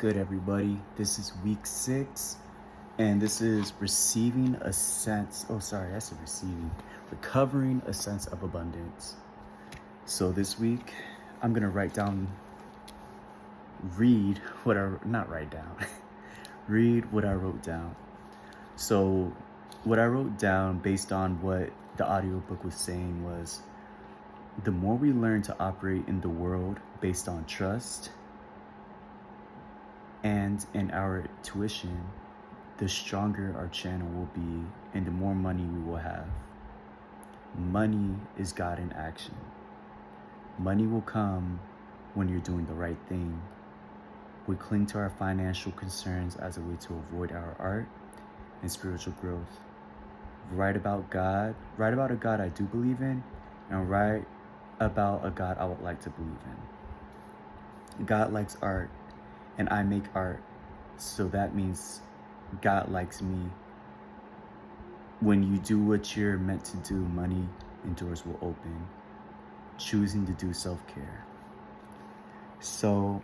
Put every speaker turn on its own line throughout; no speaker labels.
good, everybody? This is week 6, and this is receiving a sense. Oh, sorry, I said receiving. Recovering a sense of abundance. So this week, I'm gonna read what I not write down, read what I wrote down. So, what I wrote down based on what the audiobook was saying was the more we learn to operate in the world based on trust and in our tuition, the stronger our channel will be and the more money we will have. Money is God in action. Money will come when you're doing the right thing. We cling to our financial concerns as a way to avoid our art and spiritual growth. Write about a God I do believe in, and write about a God I would like to believe in. God likes art, and I make art, so that means God likes me. When you do what you're meant to do, money and doors will open. Choosing to do self-care. So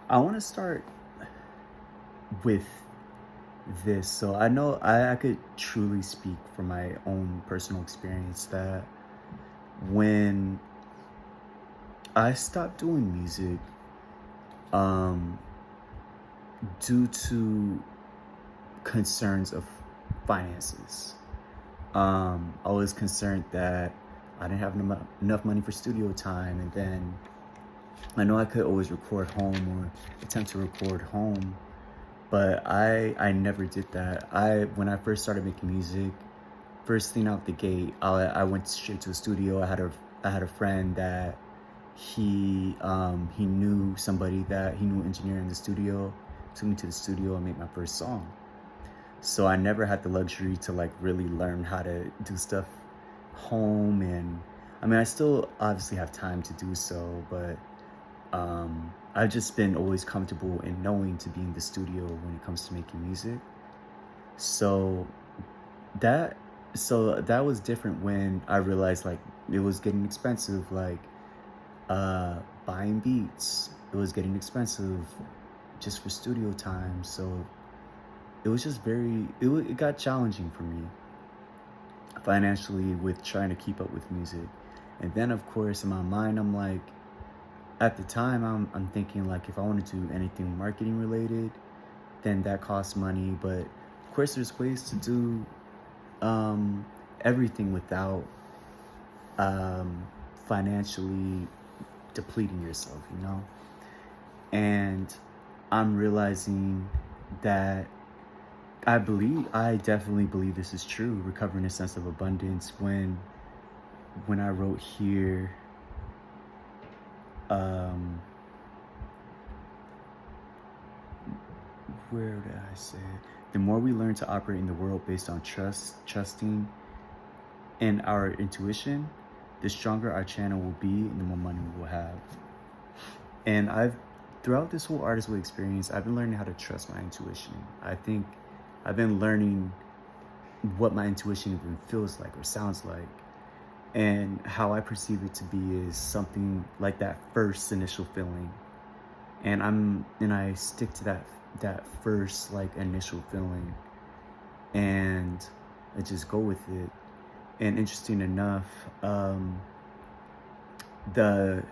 I want to start with this. So I know I could truly speak from my own personal experience that when I stopped doing music, due to concerns of finances, I was concerned that I didn't have enough money for studio time, and then I know I could always record home or attempt to record home, but I never did that. When I first started making music, first thing out the gate, I went straight to a studio. I had a friend that he knew somebody that he knew an engineer in the studio, took me to the studio and made my first song. So I never had the luxury to like really learn how to do stuff home, and I mean I still obviously have time to do so, but I've just been always comfortable in knowing to be in the studio when it comes to making music. So that was different when I realized like it was getting expensive, like buying beats. It was getting expensive just for studio time. So it was just it got challenging for me financially with trying to keep up with music. And then of course in my mind I'm like, at the time I'm thinking like if I want to do anything marketing related, then that costs money. But of course there's ways to do everything without financially depleting yourself, you know? And I'm realizing that I definitely believe this is true, recovering a sense of abundance, when I wrote here, where did I say it? The more we learn to operate in the world based on trusting in our intuition, the stronger our channel will be and the more money we will have. And throughout this whole artist way experience, I've been learning how to trust my intuition. I think I've been learning what my intuition even feels like or sounds like. And how I perceive it to be is something like that first initial feeling. And I stick to that first like initial feeling, and I just go with it. And interesting enough, the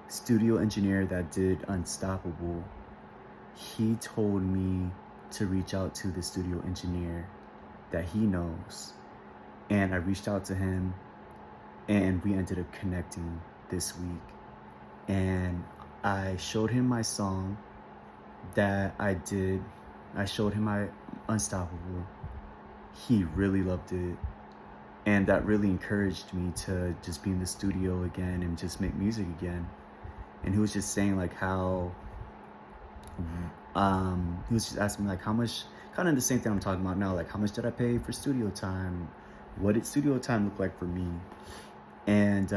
studio engineer that did Unstoppable, he told me to reach out to the studio engineer that he knows. And I reached out to him, and we ended up connecting this week. And I showed him my song that I did. I showed him my Unstoppable. He really loved it. And that really encouraged me to just be in the studio again and just make music again. And he was just saying like how, he was just asking me like how much, kind of the same thing I'm talking about now, like how much did I pay for studio time? What did studio time look like for me? And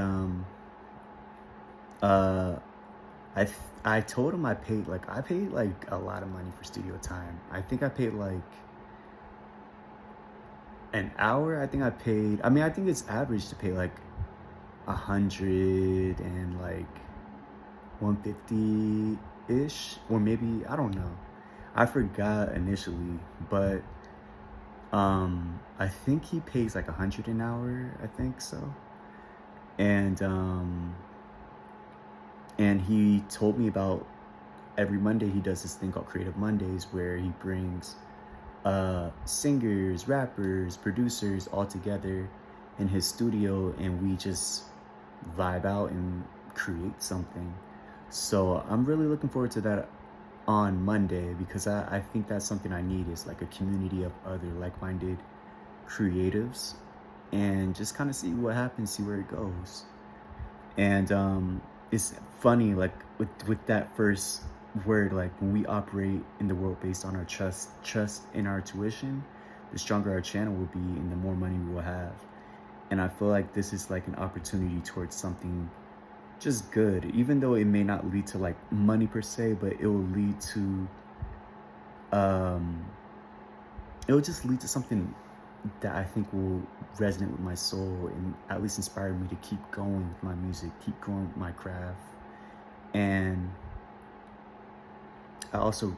I told him I paid like a lot of money for studio time. I think I paid like an hour. I think it's average to pay like 100 and like 150-ish, or maybe, I don't know. I forgot initially, but I think he pays like 100 an hour, I think so. And he told me about every Monday he does this thing called Creative Mondays, where he brings singers, rappers, producers all together in his studio, and we just vibe out and create something. So I'm really looking forward to that on Monday, because I think that's something I need, is like a community of other like-minded creatives, and just kind of see what happens, see where it goes. And it's funny, like with that first word, like when we operate in the world based on our trust in our tuition, the stronger our channel will be and the more money we will have. And I feel like this is like an opportunity towards something just good, even though it may not lead to like money per se, but it will lead to um it will just lead to something that I think will resonate with my soul, and at least inspire me to keep going with my music, keep going with my craft. And I also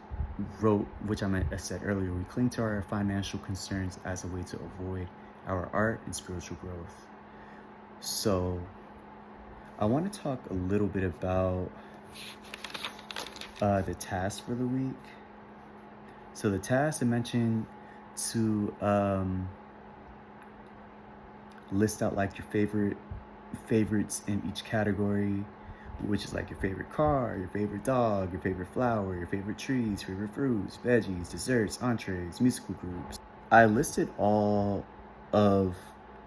wrote, which I said earlier, we cling to our financial concerns as a way to avoid our art and spiritual growth. So I want to talk a little bit about the task for the week. So the task I mentioned to list out like your favorites in each category, which is like your favorite car, your favorite dog, your favorite flower, your favorite trees, favorite fruits, veggies, desserts, entrees, musical groups. I listed all of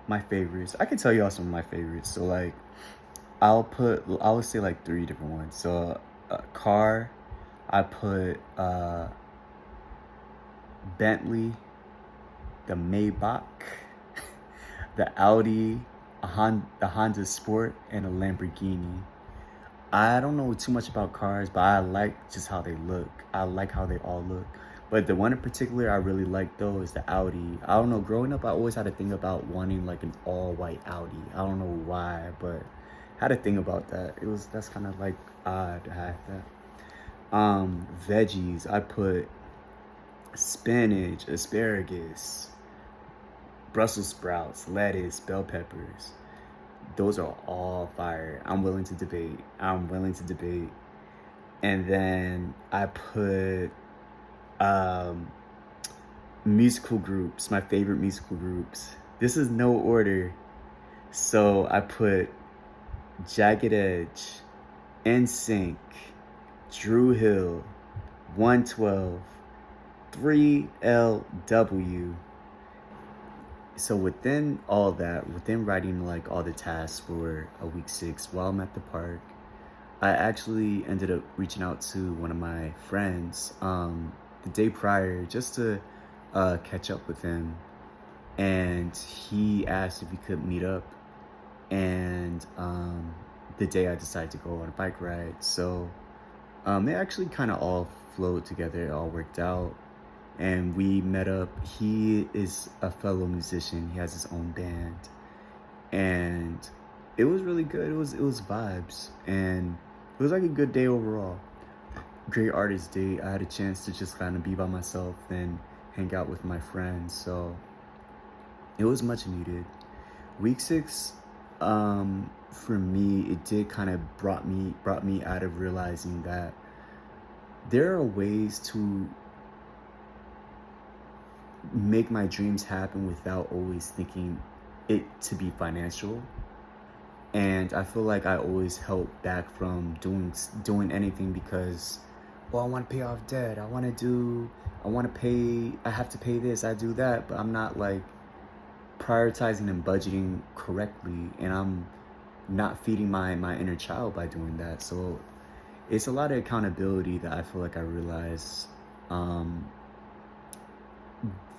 my favorites. I can tell you all some of my favorites. So like I would say like 3 different ones. So car, I put Bentley, the Maybach, the Audi, the Honda Sport, and a Lamborghini. I don't know too much about cars, but I like just how they look. I like how they all look. But the one in particular I really like though is the Audi. I don't know, growing up I always had a thing about wanting like an all-white Audi. I don't know why, but I had a thing about that. That's kind of like odd to have that. Veggies, I put spinach, asparagus, Brussels sprouts, lettuce, bell peppers. Those are all fire. I'm willing to debate. And then I put musical groups, my favorite musical groups. This is no order. So I put Jagged Edge, NSYNC, Drew Hill, 112, 3LW. So within all that, within writing like all the tasks for a week 6 while I'm at the park, I actually ended up reaching out to one of my friends the day prior, just to catch up with him. And he asked if we could meet up. And the day I decided to go on a bike ride. So it actually kind of all flowed together, it all worked out. And we met up. He is a fellow musician. He has his own band. And it was really good. It was vibes. And it was like a good day overall. Great artist day. I had a chance to just kind of be by myself and hang out with my friends. So it was much needed. Week 6, for me, it did kind of brought me out of realizing that there are ways to make my dreams happen without always thinking it to be financial. And I feel like I always held back from doing anything because, well, I want to pay off debt. I have to pay this, I do that, but I'm not like prioritizing and budgeting correctly, and I'm not feeding my inner child by doing that. So it's a lot of accountability that I feel like I realized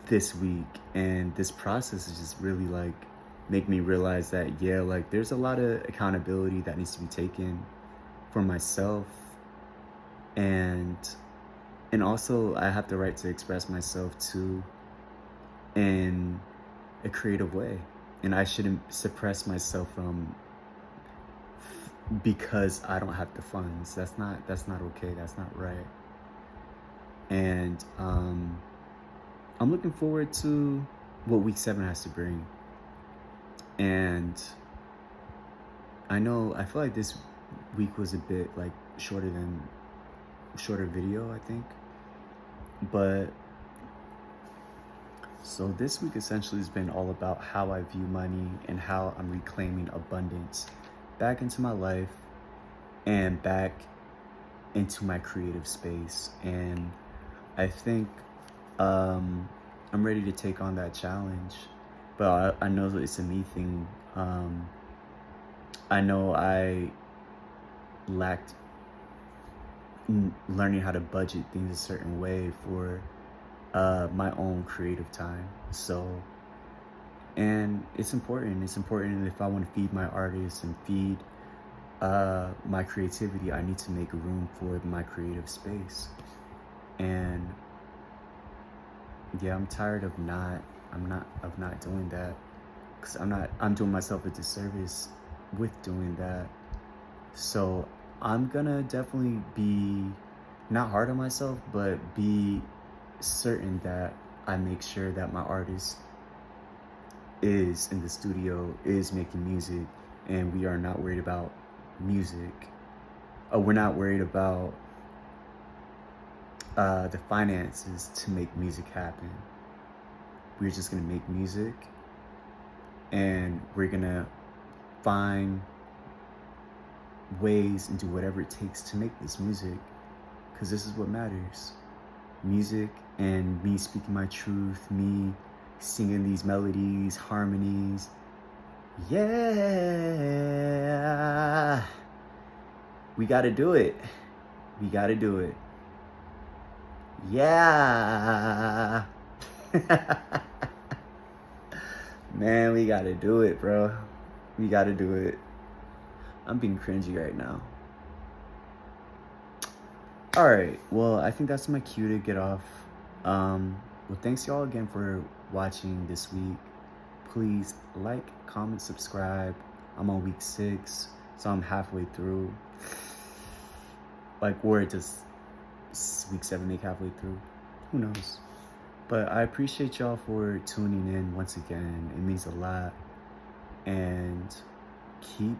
this week, and this process is just really like make me realize that, yeah, like there's a lot of accountability that needs to be taken for myself, and also I have the right to express myself too in a creative way, and I shouldn't suppress myself from because I don't have the funds. That's not okay. That's not right. And I'm looking forward to what week 7 has to bring. And I feel like this week was a bit like shorter video, I think. But so this week essentially has been all about how I view money and how I'm reclaiming abundance back into my life and back into my creative space. And I think I'm ready to take on that challenge. But I know that it's a me thing. I know I lacked learning how to budget things a certain way for my own creative time. So, and it's important. It's important if I want to feed my artists and feed my creativity, I need to make room for my creative space. And yeah, I'm tired of not doing that, because I'm doing myself a disservice with doing that. So I'm gonna definitely be not hard on myself, but be certain that I make sure that my artist is in the studio, is making music, and we are not worried about music. We're not worried about the finances to make music happen. We're just gonna make music, and we're gonna find ways and do whatever it takes to make this music, because this is what matters. Music and me speaking my truth, me singing these melodies, harmonies. Yeah, we gotta do it. We gotta do it. Yeah. Man, we gotta do it, bro. We gotta do it. I'm being cringy right now. All right, well, I think that's my cue to get off. Well, thanks y'all again for watching this week. Please like, comment, subscribe. I'm on week 6, so I'm halfway through. Like, or just week 7, make halfway through. Who knows? But I appreciate y'all for tuning in once again. It means a lot. And keep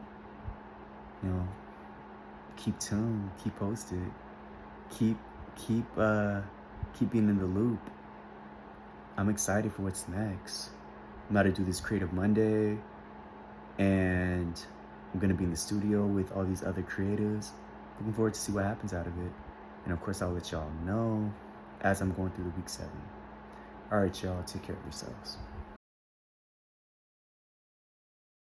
tuned, keep posted, keep being in the loop. I'm excited for what's next. I'm about to do this Creative Monday, and I'm gonna be in the studio with all these other creatives. Looking forward to see what happens out of it. And of course, I'll let y'all know as I'm going through the week 7. All right, y'all, take care of yourselves.